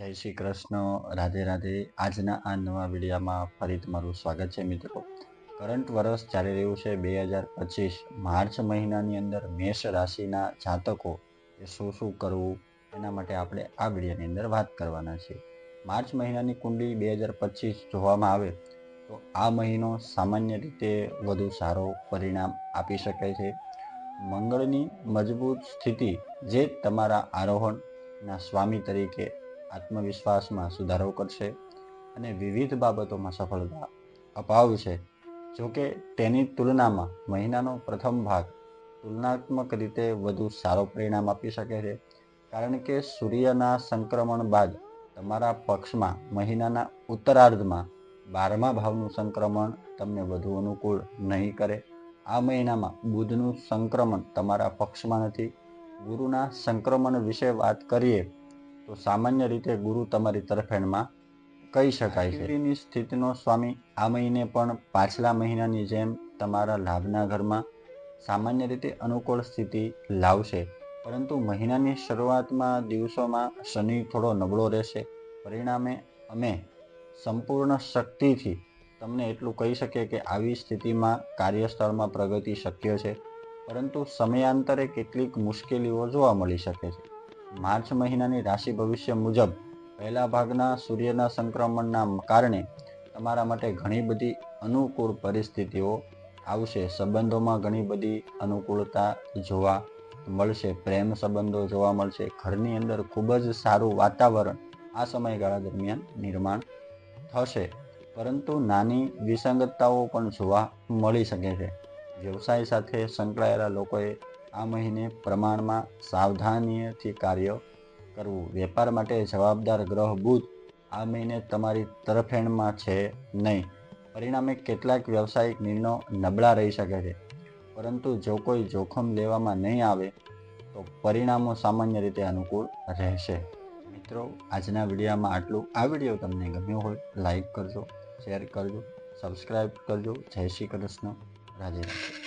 જય શ્રી કૃષ્ણ, રાધે રાધે. આજના આ નવા વિડીયોમાં ફરી તમારું સ્વાગત છે મિત્રો. કરંટ વર્ષ ચાલી રહ્યું છે 2025. માર્ચ મહિનાની અંદર મેષ રાશિના જાતકો એ શું કરવું એના માટે આપણે આ વિડીયોની અંદર વાત કરવાના છીએ. માર્ચ મહિનાની કુંડળી 2025 જોવામાં આવે તો આ મહિનો સામાન્ય રીતે વધુ સારો પરિણામ આપી શકે છે. મંગળની મજબૂત સ્થિતિ જે તમારા આરોહણના સ્વામી તરીકે આત્મવિશ્વાસમાં સુધારો કરશે અને વિવિધ બાબતોમાં સફળતા અપાવશે. જોકે તેની તુલનામાં મહિનાનો પ્રથમ ભાગ તુલનાત્મક રીતે વધુ સારો પરિણામ આપી શકે છે, કારણ કે સૂર્યના સંક્રમણ બાદ તમારા પક્ષમાં મહિનાના ઉત્તરાર્ધમાં 12મા ભાવનું સંક્રમણ તમને વધુ અનુકૂળ નહીં કરે. આ મહિનામાં બુધનું સંક્રમણ તમારા પક્ષમાં નથી. ગુરુના સંક્રમણ વિશે વાત કરીએ તો સામાન્ય રીતે ગુરુ તમારી તરફેણમાં કહી શકાય છે. ની સ્થિતિનો સ્વામી આ મહિને પણ પાછલા મહિનાની જેમ તમારા લાભના ઘરમાં સામાન્ય રીતે અનુકૂળ સ્થિતિ લાવશે, પરંતુ મહિનાની શરૂઆતમાં દિવસોમાં શનિ થોડો નબળો રહેશે. પરિણામે અમે સંપૂર્ણ શક્તિથી તમને એટલું કહી શકીએ કે આવી સ્થિતિમાં કાર્યસ્થળમાં પ્રગતિ શક્ય છે, પરંતુ સમયાંતરે કેટલીક મુશ્કેલીઓ જોવા મળી શકે છે. માર્ચ મહિનાની રાશિ ભવિષ્ય મુજબ પહેલા ભાગના સૂર્યના સંક્રમણના કારણે તમારા માટે ઘણી બધી અનુકૂળ પરિસ્થિતિઓ આવશે. સંબંધોમાં ઘણી બધી અનુકૂળતા જોવા મળશે. પ્રેમ સંબંધો જોવા મળશે. ઘરની અંદર ખૂબ જ સારું વાતાવરણ આ સમયગાળા દરમિયાન નિર્માણ થશે, પરંતુ નાની વિસંગતતાઓ પણ જોવા મળી શકે છે. વ્યવસાય સાથે સંકળાયેલા લોકોએ આ મહિને પ્રમાણમાં સાવધાનીથી કાર્ય કરવું. વેપાર માટે જવાબદાર ગ્રહ બુધ આ મહિને તમારી તરફેણમાં છે નહીં. પરિણામે કેટલાક વ્યવસાયિક નિર્ણયો નબળા રહી શકે છે, પરંતુ જો કોઈ જોખમ લેવામાં નહીં આવે તો પરિણામો સામાન્ય રીતે અનુકૂળ રહેશે. મિત્રો, આજના વિડીયોમાં આટલું. આ વિડીયો તમને ગમ્યો હોય લાઈક કરજો, શેર કરજો, સબસ્ક્રાઈબ કરજો. જય શ્રી કૃષ્ણ, રાધે રાધે.